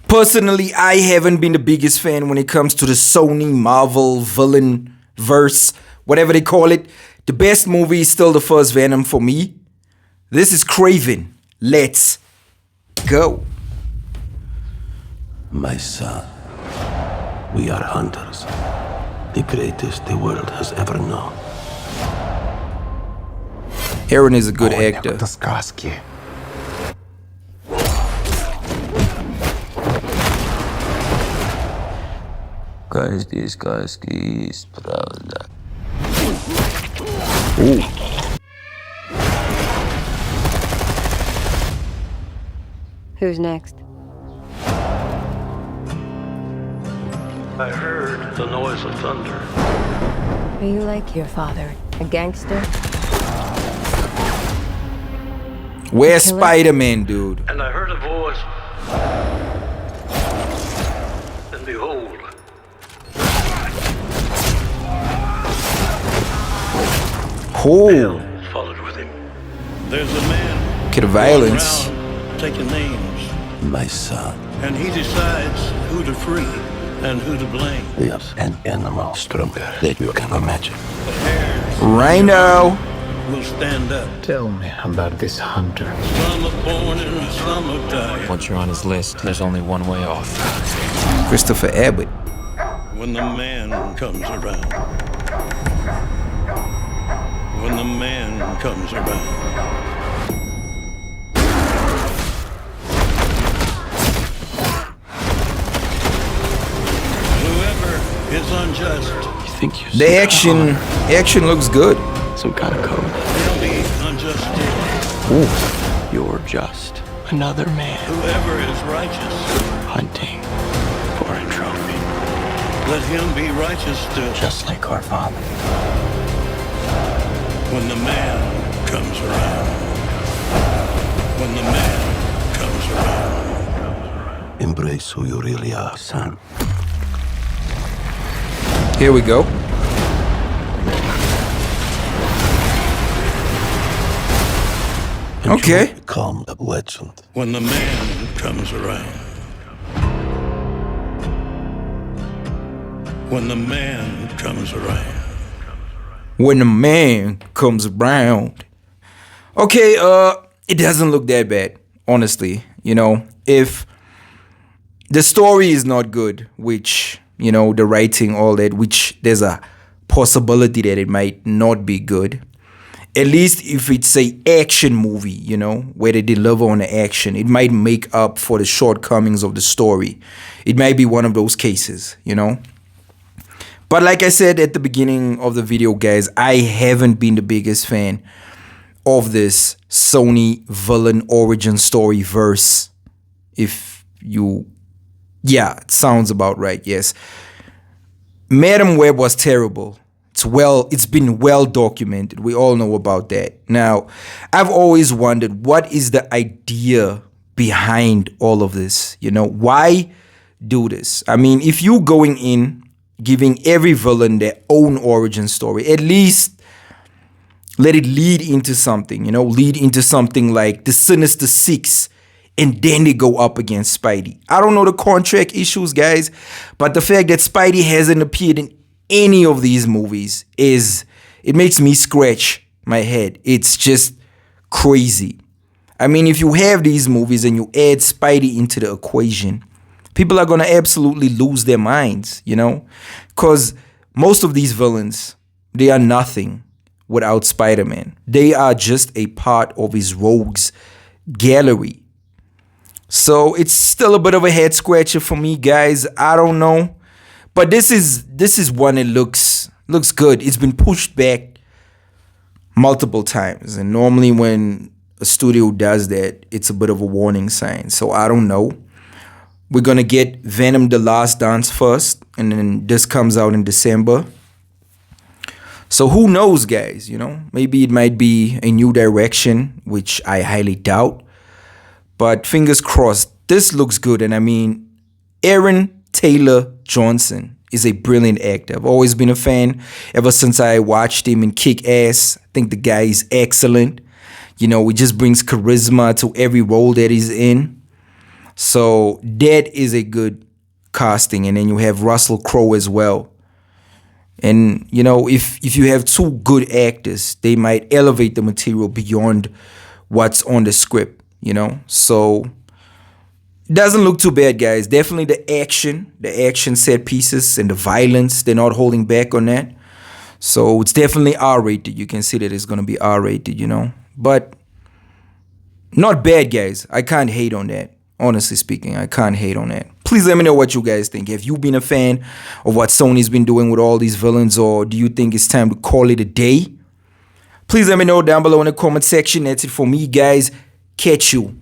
Personally, I haven't been the biggest fan when it comes to the Sony Marvel villain verse, whatever they call it. The best movie is still the first Venom for me. This is Kraven. Let's go. My son, we are hunters, the greatest the world has ever known. Aaron is a good actor. Каждый сказки есть правда. Ooh. Who's next? I heard the noise of thunder. Are you like your father? A gangster? Where's Spider-Man, dude? And I heard a voice. And behold, Oh, followed with him. There's a man kid of violence. around taking names. My son. And he decides who to free and who to blame. Yes, an animal stronger than you can imagine. The hares Rhino. will stand up. Tell me about this hunter. Some are born and some are dying. Once you're on his list, there's only one way off. Christopher Abbott. When the man comes around. When the man comes around. Whoever is unjust, You think you're The action looks good. some kind of code? they'll be unjust too. Ooh. You're just another man Whoever is righteous, hunting for a trophy. let him be righteous still. Just like our father. When the man comes around. When the man comes around. Embrace who you really are, son. Here we go. And Okay. you become a legend. When the man comes around. When the man comes around. When the man comes around. Okay, it doesn't look that bad, honestly. You know, if the story is not good, which, you know, the writing, all that, which there's a possibility that it might not be good. At least if it's a action movie, you know, where they deliver on the action, it might make up for the shortcomings of the story. It might be one of those cases, you know. But like I said at the beginning of the video, guys, I haven't been the biggest fan of this Sony villain origin story verse. If you, yeah, it sounds about right, yes. Madam Web was terrible. It's been well documented. We all know about that. Now, I've always wondered, what is the idea behind all of this? You know, why do this? I mean, if you going in giving every villain their own origin story, at least let it lead into something, you know, lead into something like the Sinister Six, and then they go up against Spidey. I don't know the contract issues, guys, but the fact that Spidey hasn't appeared in any of these movies it makes me scratch my head. It's just crazy. I mean, if you have these movies and you add Spidey into the equation, people are going to absolutely lose their minds, you know? Because most of these villains, they are nothing without Spider-Man. They are just a part of his rogues gallery. So it's still a bit of a head scratcher for me, guys. I don't know. But this is one that looks good. It's been pushed back multiple times. And normally when a studio does that, it's a bit of a warning sign. So I don't know. We're going to get Venom The Last Dance first, and then this comes out in December. So who knows, guys, you know? Maybe it might be a new direction, which I highly doubt. But fingers crossed, this looks good. And I mean, Aaron Taylor Johnson is a brilliant actor. I've always been a fan ever since I watched him in Kick-Ass. I think the guy is excellent. You know, he just brings charisma to every role that he's in. So that is a good casting. And then you have Russell Crowe as well. And, you know, if you have two good actors, they might elevate the material beyond what's on the script, you know. So it doesn't look too bad, guys. Definitely the action set pieces and the violence, they're not holding back on that. So it's definitely R-rated. You can see that it's going to be R-rated, you know. But not bad, guys. I can't hate on that. Honestly speaking, I can't hate on that. Please let me know what you guys think. Have you been a fan of what Sony's been doing with all these villains, or do you think it's time to call it a day? Please let me know down below in the comment section. That's it for me, guys. Catch you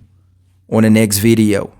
on the next video.